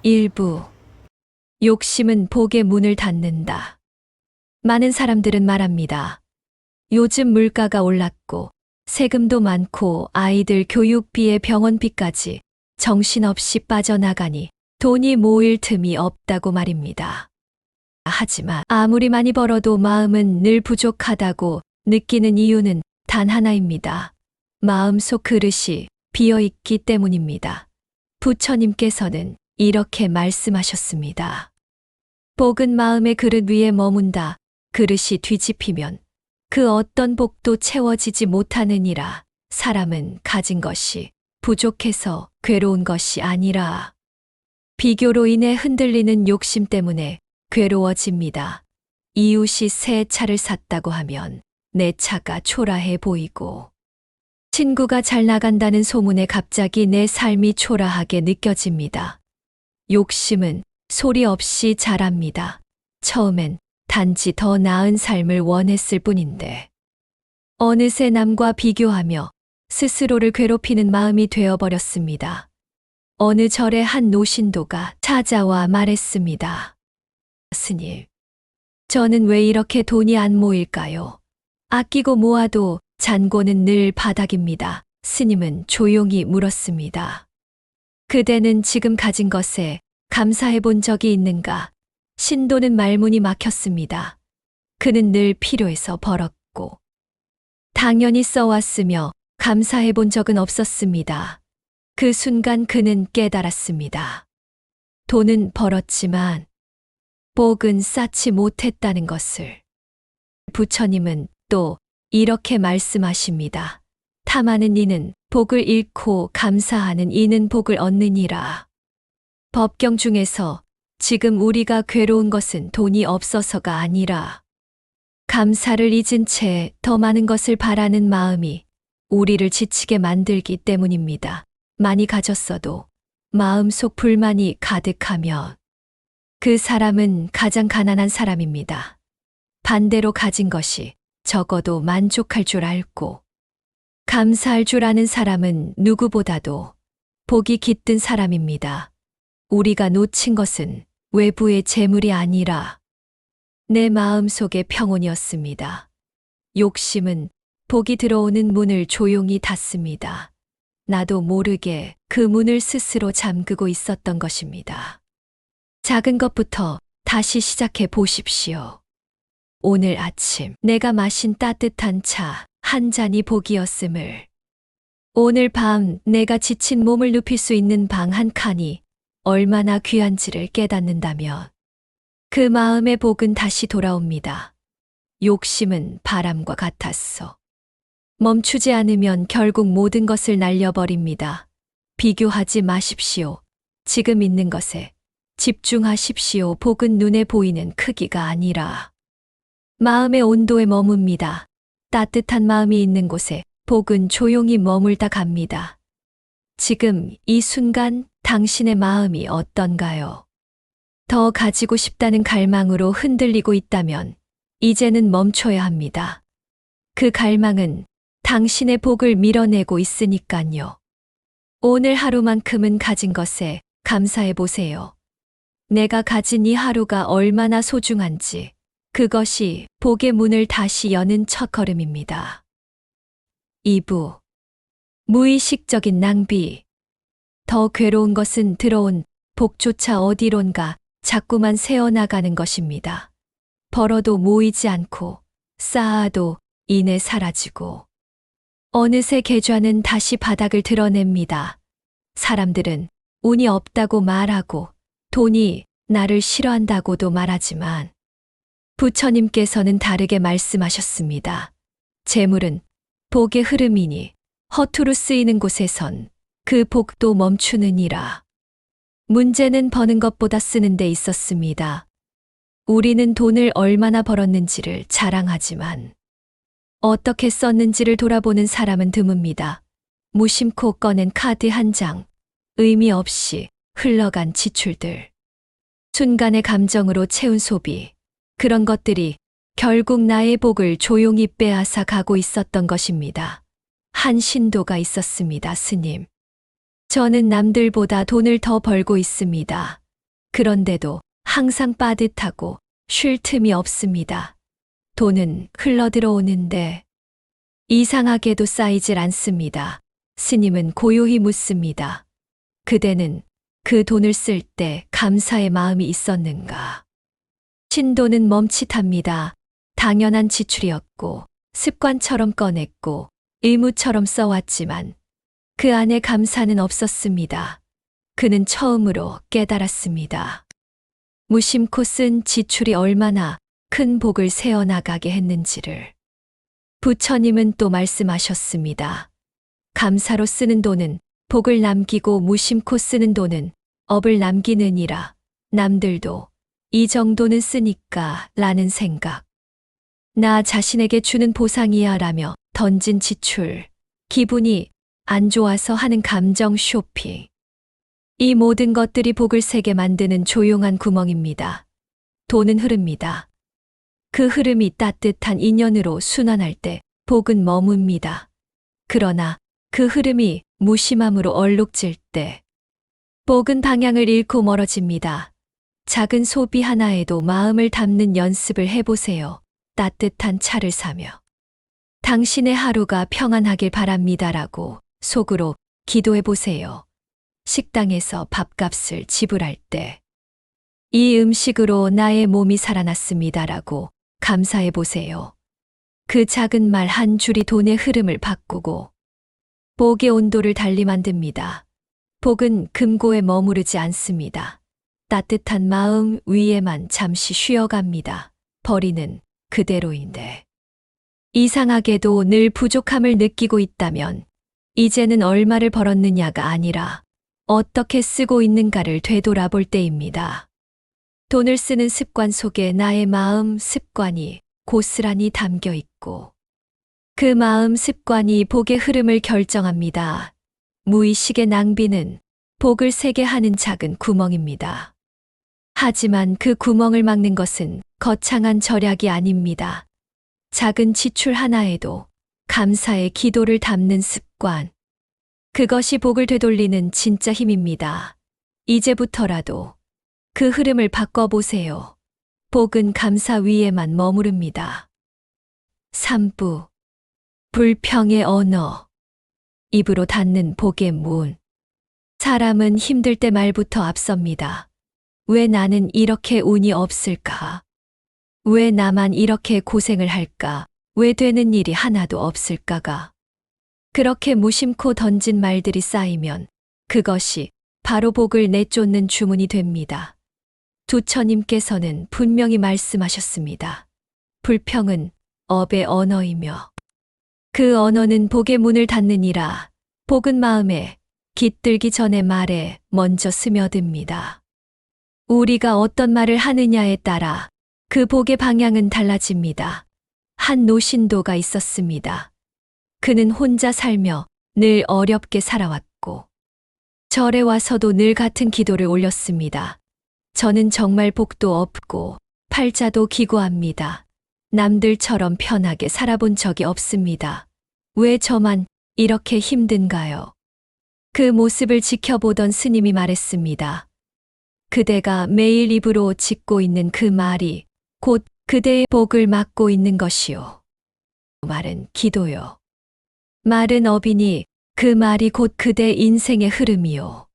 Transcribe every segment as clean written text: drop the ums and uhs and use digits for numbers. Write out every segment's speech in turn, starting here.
일부. 욕심은 복의 문을 닫는다. 많은 사람들은 말합니다. 요즘 물가가 올랐고 세금도 많고 아이들 교육비에 병원비까지 정신없이 빠져나가니 돈이 모일 틈이 없다고 말입니다. 하지만 아무리 많이 벌어도 마음은 늘 부족하다고 느끼는 이유는 단 하나입니다. 마음속 그릇이 비어있기 때문입니다. 부처님께서는 이렇게 말씀하셨습니다. 복은 마음의 그릇 위에 머문다. 그릇이 뒤집히면 그 어떤 복도 채워지지 못하느니라. 사람은 가진 것이 부족해서 괴로운 것이 아니라 비교로 인해 흔들리는 욕심 때문에 괴로워집니다. 이웃이 새 차를 샀다고 하면 내 차가 초라해 보이고, 친구가 잘 나간다는 소문에 갑자기 내 삶이 초라하게 느껴집니다. 욕심은 소리 없이 자랍니다. 처음엔 단지 더 나은 삶을 원했을 뿐인데, 어느새 남과 비교하며 스스로를 괴롭히는 마음이 되어버렸습니다. 어느 절에 한 노신도가 찾아와 말했습니다. 스님, 저는 왜 이렇게 돈이 안 모일까요? 아끼고 모아도 잔고는 늘 바닥입니다. 스님은 조용히 물었습니다. 그대는 지금 가진 것에 감사해 본 적이 있는가? 신도는 말문이 막혔습니다. 그는 늘 필요해서 벌었고 당연히 써왔으며 감사해 본 적은 없었습니다. 그 순간 그는 깨달았습니다. 돈은 벌었지만 복은 쌓지 못했다는 것을. 부처님은 또 이렇게 말씀하십니다. 탐하는 이는 복을 잃고 감사하는 이는 복을 얻느니라. 법경 중에서 지금 우리가 괴로운 것은 돈이 없어서가 아니라 감사를 잊은 채 더 많은 것을 바라는 마음이 우리를 지치게 만들기 때문입니다. 많이 가졌어도 마음속 불만이 가득하면 그 사람은 가장 가난한 사람입니다. 반대로 가진 것이 적어도 만족할 줄 알고 감사할 줄 아는 사람은 누구보다도 복이 깃든 사람입니다. 우리가 놓친 것은 외부의 재물이 아니라 내 마음속의 평온이었습니다. 욕심은 복이 들어오는 문을 조용히 닫습니다. 나도 모르게 그 문을 스스로 잠그고 있었던 것입니다. 작은 것부터 다시 시작해 보십시오. 오늘 아침 내가 마신 따뜻한 차 한 잔이 복이었음을, 오늘 밤 내가 지친 몸을 눕힐 수 있는 방 한 칸이 얼마나 귀한지를 깨닫는다면 그 마음의 복은 다시 돌아옵니다. 욕심은 바람과 같았어. 멈추지 않으면 결국 모든 것을 날려버립니다. 비교하지 마십시오. 지금 있는 것에 집중하십시오. 복은 눈에 보이는 크기가 아니라 마음의 온도에 머뭅니다. 따뜻한 마음이 있는 곳에 복은 조용히 머물다 갑니다. 지금 이 순간 당신의 마음이 어떤가요? 더 가지고 싶다는 갈망으로 흔들리고 있다면 이제는 멈춰야 합니다. 그 갈망은 당신의 복을 밀어내고 있으니깐요. 오늘 하루만큼은 가진 것에 감사해 보세요. 내가 가진 이 하루가 얼마나 소중한지, 그것이 복의 문을 다시 여는 첫걸음입니다. 2부. 무의식적인 낭비. 더 괴로운 것은 들어온 복조차 어디론가 자꾸만 새어나가는 것입니다. 벌어도 모이지 않고 쌓아도 이내 사라지고 어느새 계좌는 다시 바닥을 드러냅니다. 사람들은 운이 없다고 말하고 돈이 나를 싫어한다고도 말하지만 부처님께서는 다르게 말씀하셨습니다. 재물은 복의 흐름이니 허투루 쓰이는 곳에선 그 복도 멈추느니라. 문제는 버는 것보다 쓰는 데 있었습니다. 우리는 돈을 얼마나 벌었는지를 자랑하지만 어떻게 썼는지를 돌아보는 사람은 드뭅니다. 무심코 꺼낸 카드 한 장, 의미 없이 흘러간 지출들, 순간의 감정으로 채운 소비, 그런 것들이 결국 나의 복을 조용히 빼앗아 가고 있었던 것입니다. 한 신도가 있었습니다. 스님, 저는 남들보다 돈을 더 벌고 있습니다. 그런데도 항상 빠듯하고 쉴 틈이 없습니다. 돈은 흘러들어오는데 이상하게도 쌓이질 않습니다. 스님은 고요히 묻습니다. 그대는 그 돈을 쓸 때 감사의 마음이 있었는가? 신도는 멈칫합니다. 당연한 지출이었고 습관처럼 꺼냈고 의무처럼 써왔지만 그 안에 감사는 없었습니다. 그는 처음으로 깨달았습니다. 무심코 쓴 지출이 얼마나 큰 복을 세어나가게 했는지를. 부처님은 또 말씀하셨습니다. 감사로 쓰는 돈은 복을 남기고 무심코 쓰는 돈은 업을 남기느니라. 남들도 이 정도는 쓰니까 라는 생각. 나 자신에게 주는 보상이야 라며 던진 지출. 기분이 안 좋아서 하는 감정 쇼핑. 이 모든 것들이 복을 세게 만드는 조용한 구멍입니다. 돈은 흐릅니다. 그 흐름이 따뜻한 인연으로 순환할 때 복은 머뭅니다. 그러나 그 흐름이 무심함으로 얼룩질 때 복은 방향을 잃고 멀어집니다. 작은 소비 하나에도 마음을 담는 연습을 해보세요. 따뜻한 차를 사며 당신의 하루가 평안하길 바랍니다라고 속으로 기도해보세요. 식당에서 밥값을 지불할 때 이 음식으로 나의 몸이 살아났습니다라고 감사해보세요. 그 작은 말 한 줄이 돈의 흐름을 바꾸고 복의 온도를 달리 만듭니다. 복은 금고에 머무르지 않습니다. 따뜻한 마음 위에만 잠시 쉬어갑니다. 버리는 그대로인데. 이상하게도 늘 부족함을 느끼고 있다면 이제는 얼마를 벌었느냐가 아니라 어떻게 쓰고 있는가를 되돌아볼 때입니다. 돈을 쓰는 습관 속에 나의 마음 습관이 고스란히 담겨 있고 그 마음 습관이 복의 흐름을 결정합니다. 무의식의 낭비는 복을 세게 하는 작은 구멍입니다. 하지만 그 구멍을 막는 것은 거창한 절약이 아닙니다. 작은 지출 하나에도 감사의 기도를 담는 습관. 그것이 복을 되돌리는 진짜 힘입니다. 이제부터라도 그 흐름을 바꿔보세요. 복은 감사 위에만 머무릅니다. 3부 불평의 언어. 입으로 닫는 복의 문. 사람은 힘들 때 말부터 앞섭니다. 왜 나는 이렇게 운이 없을까? 왜 나만 이렇게 고생을 할까? 왜 되는 일이 하나도 없을까가? 그렇게 무심코 던진 말들이 쌓이면 그것이 바로 복을 내쫓는 주문이 됩니다. 부처님께서는 분명히 말씀하셨습니다. 불평은 업의 언어이며 그 언어는 복의 문을 닫느니라. 복은 마음에 깃들기 전에 말에 먼저 스며듭니다. 우리가 어떤 말을 하느냐에 따라 그 복의 방향은 달라집니다. 한 노신도가 있었습니다. 그는 혼자 살며 늘 어렵게 살아왔고 절에 와서도 늘 같은 기도를 올렸습니다. 저는 정말 복도 없고 팔자도 기고합니다. 남들처럼 편하게 살아본 적이 없습니다. 왜 저만 이렇게 힘든가요? 그 모습을 지켜보던 스님이 말했습니다. 그대가 매일 입으로 짓고 있는 그 말이 곧 그대의 복을 막고 있는 것이요. 말은 기도요. 말은 업이니 그 말이 곧 그대 인생의 흐름이요.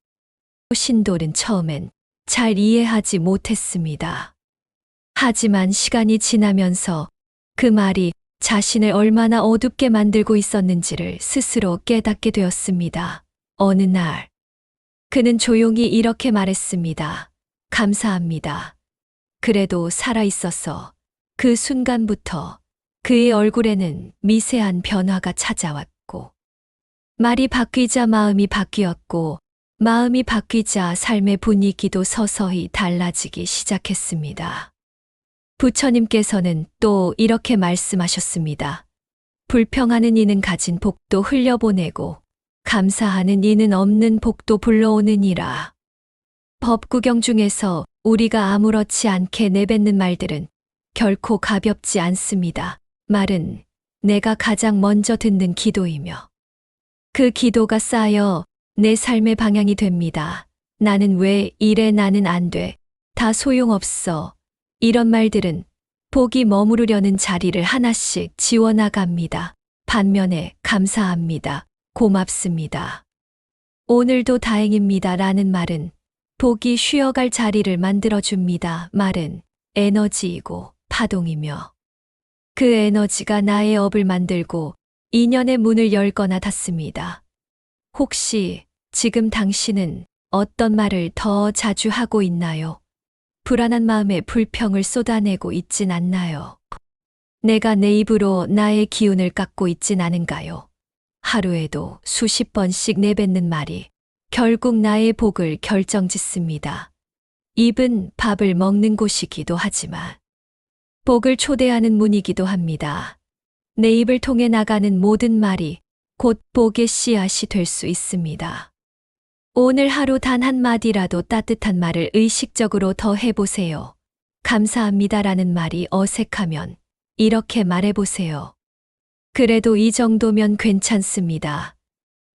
신도는 처음엔 잘 이해하지 못했습니다. 하지만 시간이 지나면서 그 말이 자신을 얼마나 어둡게 만들고 있었는지를 스스로 깨닫게 되었습니다. 어느 날, 그는 조용히 이렇게 말했습니다. 감사합니다. 그래도 살아있어서 그 순간부터 그의 얼굴에는 미세한 변화가 찾아왔고, 말이 바뀌자 마음이 바뀌었고, 마음이 바뀌자 삶의 분위기도 서서히 달라지기 시작했습니다. 부처님께서는 또 이렇게 말씀하셨습니다. 불평하는 이는 가진 복도 흘려보내고 감사하는 이는 없는 복도 불러오느니라. 법구경 중에서 우리가 아무렇지 않게 내뱉는 말들은 결코 가볍지 않습니다. 말은 내가 가장 먼저 듣는 기도이며 그 기도가 쌓여 내 삶의 방향이 됩니다. 나는 왜 이래 나는 안 돼. 다 소용없어. 이런 말들은 복이 머무르려는 자리를 하나씩 지워나갑니다. 반면에 감사합니다. 고맙습니다. 오늘도 다행입니다. 라는 말은 복이 쉬어갈 자리를 만들어줍니다. 말은 에너지이고 파동이며 그 에너지가 나의 업을 만들고 인연의 문을 열거나 닫습니다. 혹시 지금 당신은 어떤 말을 더 자주 하고 있나요? 불안한 마음에 불평을 쏟아내고 있진 않나요? 내가 내 입으로 나의 기운을 깎고 있진 않은가요? 하루에도 수십 번씩 내뱉는 말이 결국 나의 복을 결정짓습니다. 입은 밥을 먹는 곳이기도 하지만 복을 초대하는 문이기도 합니다. 내 입을 통해 나가는 모든 말이 곧 복의 씨앗이 될 수 있습니다. 오늘 하루 단 한마디라도 따뜻한 말을 의식적으로 더 해보세요. 감사합니다라는 말이 어색하면 이렇게 말해보세요. 그래도 이 정도면 괜찮습니다.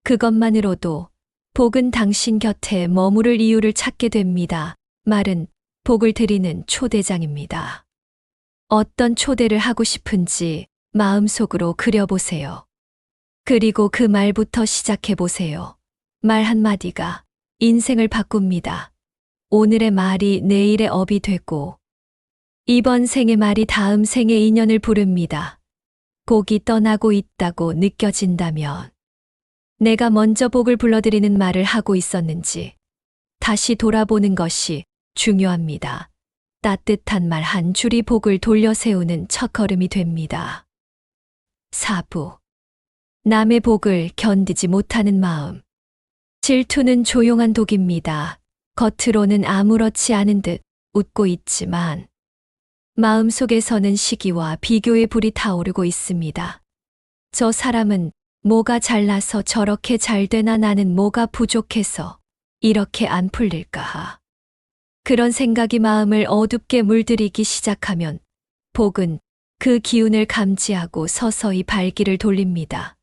그것만으로도 복은 당신 곁에 머무를 이유를 찾게 됩니다. 말은 복을 드리는 초대장입니다. 어떤 초대를 하고 싶은지 마음속으로 그려보세요. 그리고 그 말부터 시작해보세요. 말 한마디가 인생을 바꿉니다. 오늘의 말이 내일의 업이 되고 이번 생의 말이 다음 생의 인연을 부릅니다. 복이 떠나고 있다고 느껴진다면 내가 먼저 복을 불러들이는 말을 하고 있었는지 다시 돌아보는 것이 중요합니다. 따뜻한 말 한 줄이 복을 돌려 세우는 첫걸음이 됩니다. 4부. 남의 복을 견디지 못하는 마음. 질투는 조용한 독입니다. 겉으로는 아무렇지 않은 듯 웃고 있지만 마음속에서는 시기와 비교의 불이 타오르고 있습니다. 저 사람은 뭐가 잘나서 저렇게 잘 되나 나는 뭐가 부족해서 이렇게 안 풀릴까. 그런 생각이 마음을 어둡게 물들이기 시작하면 복은 그 기운을 감지하고 서서히 발길을 돌립니다.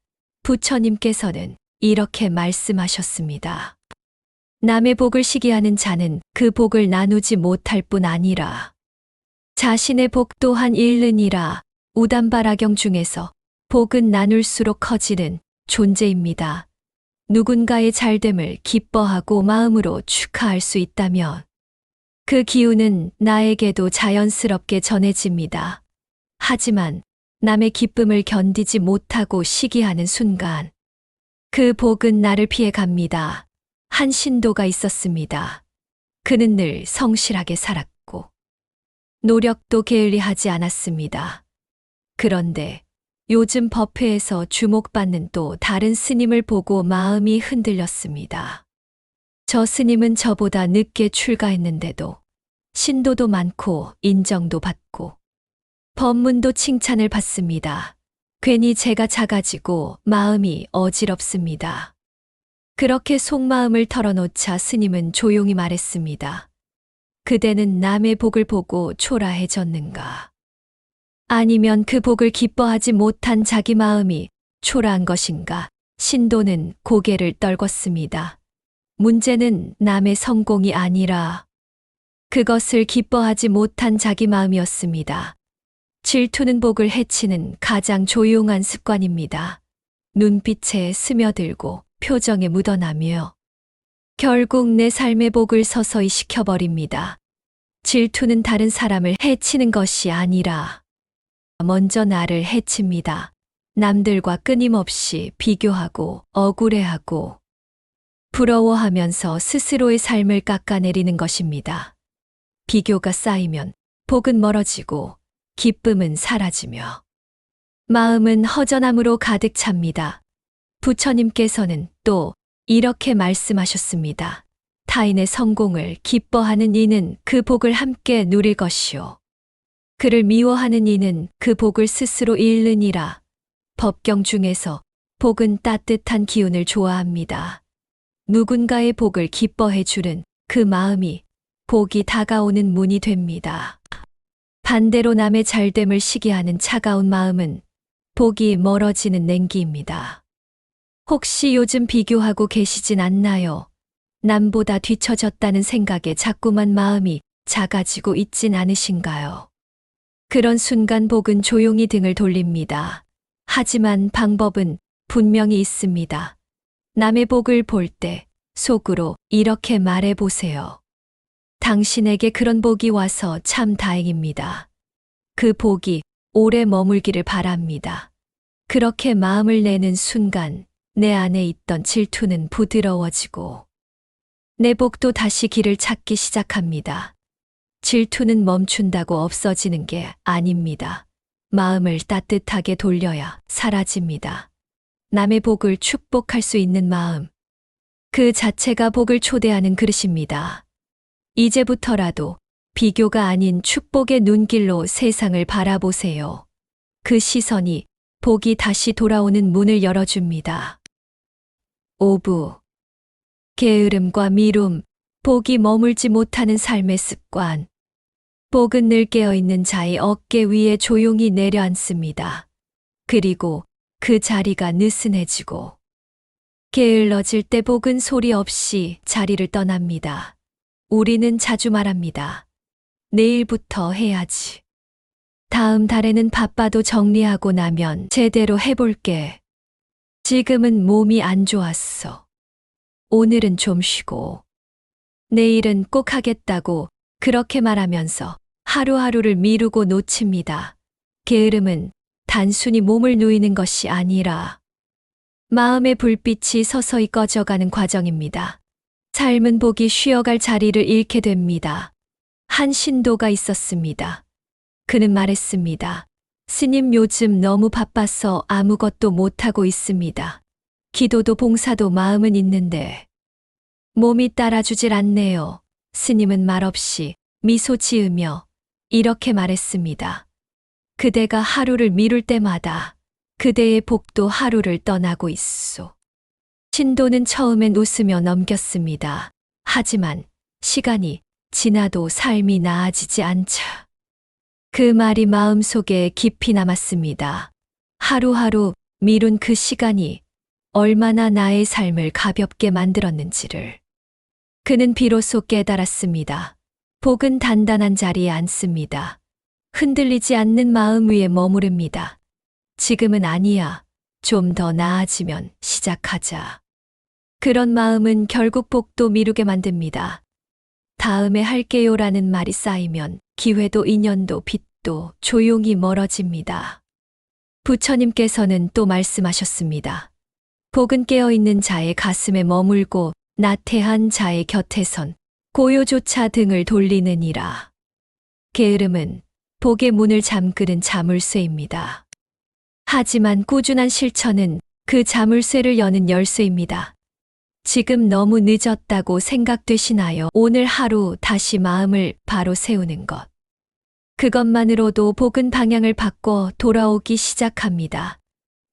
부처님께서는 이렇게 말씀하셨습니다. 남의 복을 시기하는 자는 그 복을 나누지 못할 뿐 아니라 자신의 복 또한 잃느니라. 우담바라경 중에서 복은 나눌수록 커지는 존재입니다. 누군가의 잘됨을 기뻐하고 마음으로 축하할 수 있다면 그 기운은 나에게도 자연스럽게 전해집니다. 하지만 남의 기쁨을 견디지 못하고 시기하는 순간 그 복은 나를 피해 갑니다. 한 신도가 있었습니다. 그는 늘 성실하게 살았고 노력도 게을리하지 않았습니다. 그런데 요즘 법회에서 주목받는 또 다른 스님을 보고 마음이 흔들렸습니다. 저 스님은 저보다 늦게 출가했는데도 신도도 많고 인정도 받고 법문도 칭찬을 받습니다. 괜히 제가 작아지고 마음이 어지럽습니다. 그렇게 속마음을 털어놓자 스님은 조용히 말했습니다. 그대는 남의 복을 보고 초라해졌는가? 아니면 그 복을 기뻐하지 못한 자기 마음이 초라한 것인가? 신도는 고개를 떨궜습니다. 문제는 남의 성공이 아니라 그것을 기뻐하지 못한 자기 마음이었습니다. 질투는 복을 해치는 가장 조용한 습관입니다. 눈빛에 스며들고 표정에 묻어나며 결국 내 삶의 복을 서서히 식혀버립니다. 질투는 다른 사람을 해치는 것이 아니라 먼저 나를 해칩니다. 남들과 끊임없이 비교하고 억울해하고 부러워하면서 스스로의 삶을 깎아내리는 것입니다. 비교가 쌓이면 복은 멀어지고 기쁨은 사라지며 마음은 허전함으로 가득 찹니다. 부처님께서는 또 이렇게 말씀하셨습니다. 타인의 성공을 기뻐하는 이는 그 복을 함께 누릴 것이요. 그를 미워하는 이는 그 복을 스스로 잃느니라. 법경 중에서 복은 따뜻한 기운을 좋아합니다. 누군가의 복을 기뻐해 주는 그 마음이 복이 다가오는 문이 됩니다. 반대로 남의 잘됨을 시기하는 차가운 마음은 복이 멀어지는 냉기입니다. 혹시 요즘 비교하고 계시진 않나요? 남보다 뒤처졌다는 생각에 자꾸만 마음이 작아지고 있진 않으신가요? 그런 순간 복은 조용히 등을 돌립니다. 하지만 방법은 분명히 있습니다. 남의 복을 볼 때 속으로 이렇게 말해 보세요. 당신에게 그런 복이 와서 참 다행입니다. 그 복이 오래 머물기를 바랍니다. 그렇게 마음을 내는 순간 내 안에 있던 질투는 부드러워지고 내 복도 다시 길을 찾기 시작합니다. 질투는 멈춘다고 없어지는 게 아닙니다. 마음을 따뜻하게 돌려야 사라집니다. 남의 복을 축복할 수 있는 마음. 그 자체가 복을 초대하는 그릇입니다. 이제부터라도 비교가 아닌 축복의 눈길로 세상을 바라보세요. 그 시선이 복이 다시 돌아오는 문을 열어줍니다. 오부. 게으름과 미움, 복이 머물지 못하는 삶의 습관. 복은 늘 깨어있는 자의 어깨 위에 조용히 내려앉습니다. 그리고 그 자리가 느슨해지고 게을러질 때 복은 소리 없이 자리를 떠납니다. 우리는 자주 말합니다. 내일부터 해야지. 다음 달에는 바빠도 정리하고 나면 제대로 해볼게. 지금은 몸이 안 좋았어. 오늘은 좀 쉬고. 내일은 꼭 하겠다고 그렇게 말하면서 하루하루를 미루고 놓칩니다. 게으름은 단순히 몸을 누이는 것이 아니라 마음의 불빛이 서서히 꺼져가는 과정입니다. 삶은 복이 쉬어갈 자리를 잃게 됩니다. 한 신도가 있었습니다. 그는 말했습니다. 스님, 요즘 너무 바빠서 아무것도 못하고 있습니다. 기도도 봉사도 마음은 있는데 몸이 따라주질 않네요. 스님은 말없이 미소 지으며 이렇게 말했습니다. 그대가 하루를 미룰 때마다 그대의 복도 하루를 떠나고 있소. 신도는 처음엔 웃으며 넘겼습니다. 하지만 시간이 지나도 삶이 나아지지 않자 그 말이 마음속에 깊이 남았습니다. 하루하루 미룬 그 시간이 얼마나 나의 삶을 가볍게 만들었는지를. 그는 비로소 깨달았습니다. 복은 단단한 자리에 앉습니다. 흔들리지 않는 마음 위에 머무릅니다. 지금은 아니야. 좀 더 나아지면 시작하자. 그런 마음은 결국 복도 미루게 만듭니다. 다음에 할게요라는 말이 쌓이면 기회도 인연도 빚도 조용히 멀어집니다. 부처님께서는 또 말씀하셨습니다. 복은 깨어있는 자의 가슴에 머물고 나태한 자의 곁에선 고요조차 등을 돌리느니라. 게으름은 복의 문을 잠그는 자물쇠입니다. 하지만 꾸준한 실천은 그 자물쇠를 여는 열쇠입니다. 지금 너무 늦었다고 생각되시나요? 오늘 하루 다시 마음을 바로 세우는 것. 그것만으로도 복은 방향을 바꿔 돌아오기 시작합니다.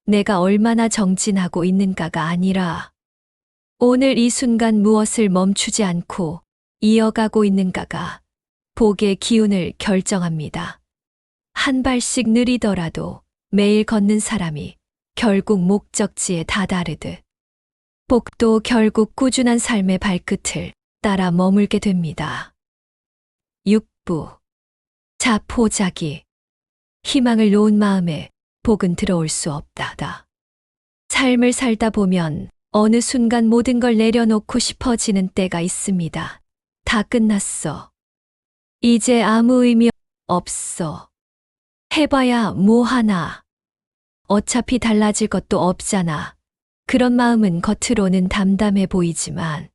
내가 얼마나 정진하고 있는가가 아니라 오늘 이 순간 무엇을 멈추지 않고 이어가고 있는가가 복의 기운을 결정합니다. 한 발씩 느리더라도 매일 걷는 사람이 결국 목적지에 다다르듯 복도 결국 꾸준한 삶의 발끝을 따라 머물게 됩니다. 6부. 자포자기. 희망을 놓은 마음에 복은 들어올 수 없다. 삶을 살다 보면 어느 순간 모든 걸 내려놓고 싶어지는 때가 있습니다. 다 끝났어. 이제 아무 의미 없어. 해봐야 뭐 하나. 어차피 달라질 것도 없잖아. 그런 마음은 겉으로는 담담해 보이지만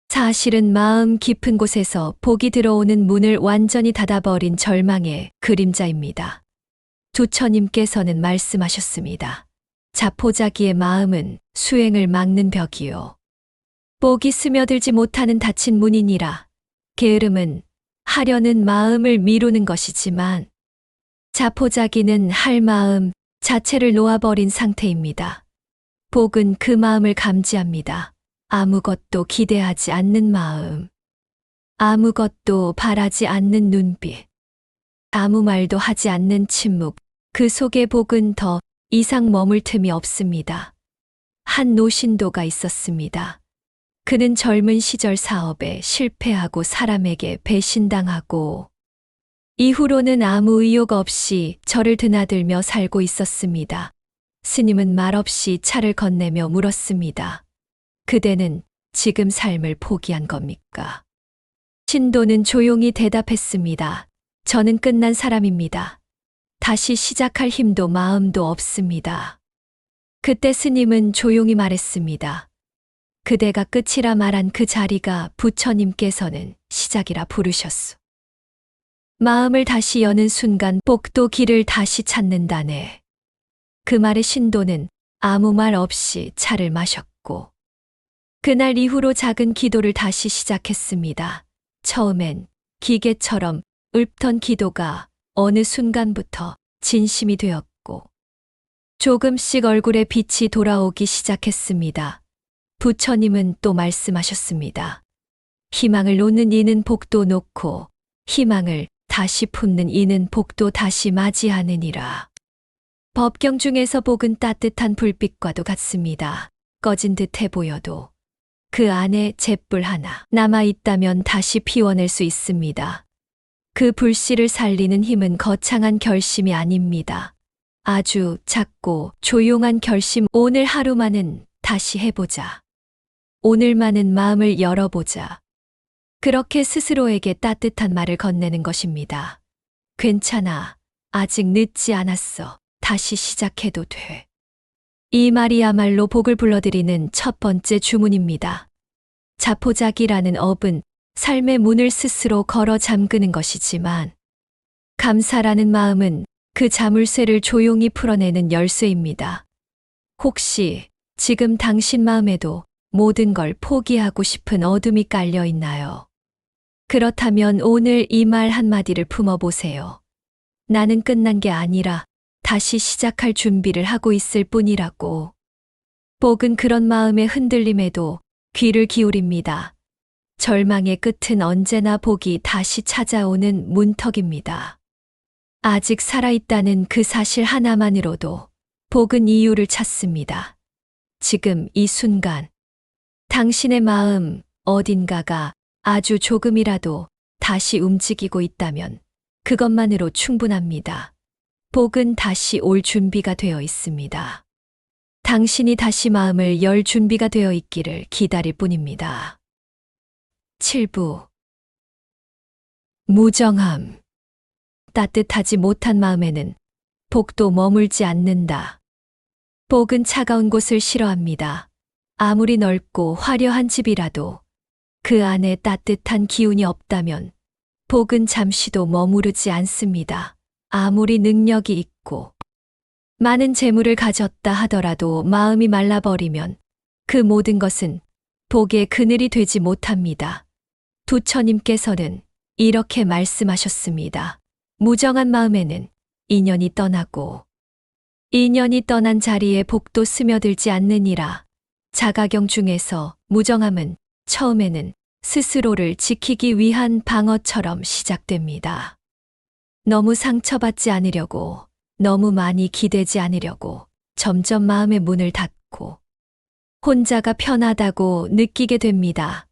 사실은 마음 깊은 곳에서 복이 들어오는 문을 완전히 닫아버린 절망의 그림자입니다. 부처님께서는 말씀하셨습니다. 자포자기의 마음은 수행을 막는 벽이요. 복이 스며들지 못하는 닫힌 문이니라. 게으름은 하려는 마음을 미루는 것이지만 자포자기는 할 마음 자체를 놓아버린 상태입니다. 복은 그 마음을 감지합니다. 아무것도 기대하지 않는 마음. 아무것도 바라지 않는 눈빛. 아무 말도 하지 않는 침묵. 그 속에 복은 더 이상 머물 틈이 없습니다. 한 노신도가 있었습니다. 그는 젊은 시절 사업에 실패하고 사람에게 배신당하고 이후로는 아무 의욕 없이 저를 드나들며 살고 있었습니다. 스님은 말없이 차를 건네며 물었습니다. 그대는 지금 삶을 포기한 겁니까? 신도는 조용히 대답했습니다. 저는 끝난 사람입니다. 다시 시작할 힘도 마음도 없습니다. 그때 스님은 조용히 말했습니다. 그대가 끝이라 말한 그 자리가 부처님께서는 시작이라 부르셨소. 마음을 다시 여는 순간 복도 길을 다시 찾는다네. 그 말에 신도는 아무 말 없이 차를 마셨고 그날 이후로 작은 기도를 다시 시작했습니다. 처음엔 기계처럼 읊던 기도가 어느 순간부터 진심이 되었고 조금씩 얼굴에 빛이 돌아오기 시작했습니다. 부처님은 또 말씀하셨습니다. 희망을 놓는 이는 복도 놓고 희망을 다시 품는 이는 복도 다시 맞이하느니라. 법경 중에서 복은 따뜻한 불빛과도 같습니다. 꺼진 듯해 보여도 그 안에 잿불 하나 남아 있다면 다시 피워낼 수 있습니다. 그 불씨를 살리는 힘은 거창한 결심이 아닙니다. 아주 작고 조용한 결심. 오늘 하루만은 다시 해보자. 오늘만은 마음을 열어보자. 그렇게 스스로에게 따뜻한 말을 건네는 것입니다. 괜찮아. 아직 늦지 않았어. 다시 시작해도 돼. 이 말이야말로 복을 불러들이는 첫 번째 주문입니다. 자포자기라는 업은 삶의 문을 스스로 걸어 잠그는 것이지만 감사라는 마음은 그 자물쇠를 조용히 풀어내는 열쇠입니다. 혹시 지금 당신 마음에도 모든 걸 포기하고 싶은 어둠이 깔려 있나요? 그렇다면 오늘 이 말 한마디를 품어보세요. 나는 끝난 게 아니라 다시 시작할 준비를 하고 있을 뿐이라고. 복은 그런 마음의 흔들림에도 귀를 기울입니다. 절망의 끝은 언제나 복이 다시 찾아오는 문턱입니다. 아직 살아있다는 그 사실 하나만으로도 복은 이유를 찾습니다. 지금 이 순간 당신의 마음 어딘가가 아주 조금이라도 다시 움직이고 있다면 그것만으로 충분합니다. 복은 다시 올 준비가 되어 있습니다. 당신이 다시 마음을 열 준비가 되어 있기를 기다릴 뿐입니다. 7부 무정함. 따뜻하지 못한 마음에는 복도 머물지 않는다. 복은 차가운 곳을 싫어합니다. 아무리 넓고 화려한 집이라도 그 안에 따뜻한 기운이 없다면 복은 잠시도 머무르지 않습니다. 아무리 능력이 있고 많은 재물을 가졌다 하더라도 마음이 말라버리면 그 모든 것은 복의 그늘이 되지 못합니다. 부처님께서는 이렇게 말씀하셨습니다. 무정한 마음에는 인연이 떠나고 인연이 떠난 자리에 복도 스며들지 않느니라. 자가경 중에서 무정함은 처음에는 스스로를 지키기 위한 방어처럼 시작됩니다. 너무 상처받지 않으려고, 너무 많이 기대지 않으려고 점점 마음의 문을 닫고 혼자가 편하다고 느끼게 됩니다.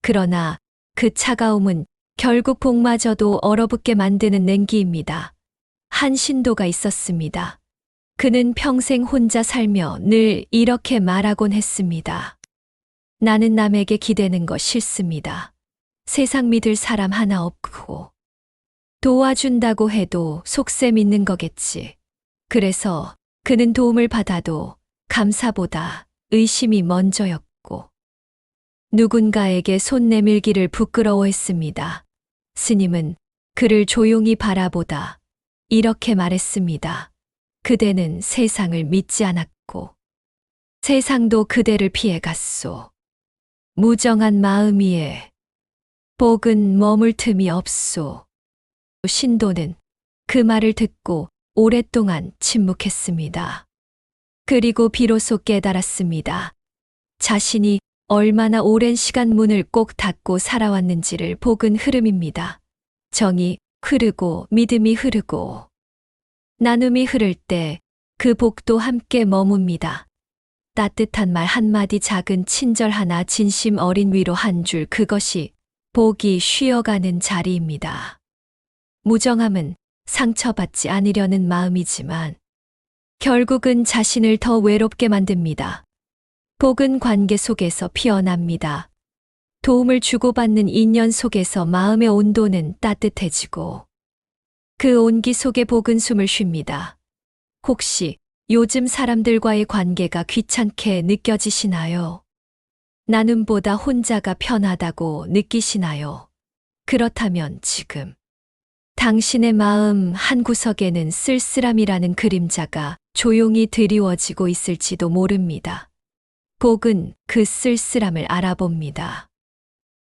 그러나 그 차가움은 결국 복마저도 얼어붙게 만드는 냉기입니다. 한 신도가 있었습니다. 그는 평생 혼자 살며 늘 이렇게 말하곤 했습니다. 나는 남에게 기대는 거 싫습니다. 세상 믿을 사람 하나 없고 도와준다고 해도 속셈 믿는 거겠지. 그래서 그는 도움을 받아도 감사보다 의심이 먼저였고 누군가에게 손 내밀기를 부끄러워했습니다. 스님은 그를 조용히 바라보다 이렇게 말했습니다. 그대는 세상을 믿지 않았고 세상도 그대를 피해갔소. 무정한 마음 위에 복은 머물 틈이 없소. 신도는 그 말을 듣고 오랫동안 침묵했습니다. 그리고 비로소 깨달았습니다. 자신이 얼마나 오랜 시간 문을 꼭 닫고 살아왔는지를. 복은 흐름입니다. 정이 흐르고 믿음이 흐르고 나눔이 흐를 때 그 복도 함께 머뭅니다. 따뜻한 말 한마디, 작은 친절 하나, 진심 어린 위로 한 줄, 그것이 복이 쉬어가는 자리입니다. 무정함은 상처받지 않으려는 마음이지만 결국은 자신을 더 외롭게 만듭니다. 복은 관계 속에서 피어납니다. 도움을 주고받는 인연 속에서 마음의 온도는 따뜻해지고 그 온기 속에 복은 숨을 쉽니다. 혹시 요즘 사람들과의 관계가 귀찮게 느껴지시나요? 나눔보다 혼자가 편하다고 느끼시나요? 그렇다면 지금 당신의 마음 한구석에는 쓸쓸함이라는 그림자가 조용히 드리워지고 있을지도 모릅니다. 복은 그 쓸쓸함을 알아봅니다.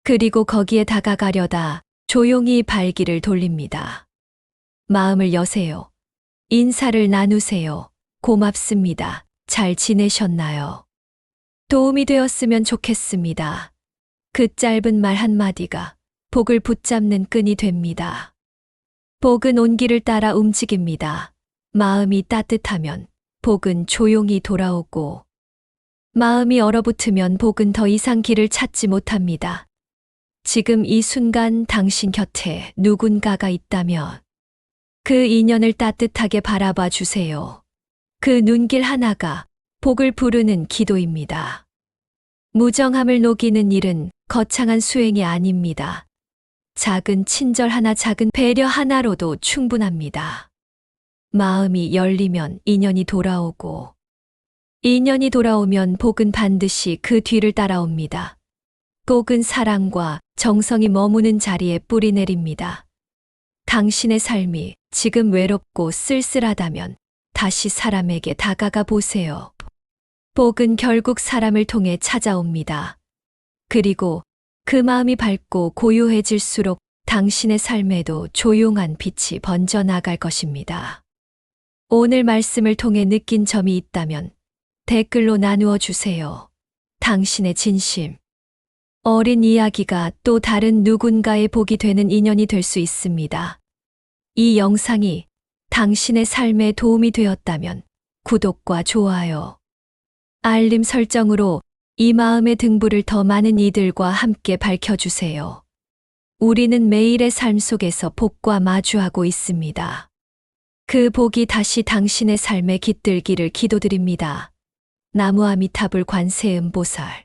그리고 거기에 다가가려다 조용히 발길을 돌립니다. 마음을 여세요. 인사를 나누세요. 고맙습니다. 잘 지내셨나요? 도움이 되었으면 좋겠습니다. 그 짧은 말 한마디가 복을 붙잡는 끈이 됩니다. 복은 온기를 따라 움직입니다. 마음이 따뜻하면 복은 조용히 돌아오고 마음이 얼어붙으면 복은 더 이상 길을 찾지 못합니다. 지금 이 순간 당신 곁에 누군가가 있다면 그 인연을 따뜻하게 바라봐 주세요. 그 눈길 하나가 복을 부르는 기도입니다. 무정함을 녹이는 일은 거창한 수행이 아닙니다. 작은 친절 하나, 작은 배려 하나로도 충분합니다. 마음이 열리면 인연이 돌아오고 인연이 돌아오면 복은 반드시 그 뒤를 따라옵니다. 복은 사랑과 정성이 머무는 자리에 뿌리 내립니다. 당신의 삶이 지금 외롭고 쓸쓸하다면 다시 사람에게 다가가 보세요. 복은 결국 사람을 통해 찾아옵니다. 그리고 그 마음이 밝고 고요해질수록 당신의 삶에도 조용한 빛이 번져나갈 것입니다. 오늘 말씀을 통해 느낀 점이 있다면 댓글로 나누어 주세요. 당신의 진심. 어린 이야기가 또 다른 누군가의 복이 되는 인연이 될 수 있습니다. 이 영상이 당신의 삶에 도움이 되었다면 구독과 좋아요, 알림 설정으로 이 마음의 등불을 더 많은 이들과 함께 밝혀주세요. 우리는 매일의 삶 속에서 복과 마주하고 있습니다. 그 복이 다시 당신의 삶에 깃들기를 기도드립니다. 나무아미타불 관세음보살.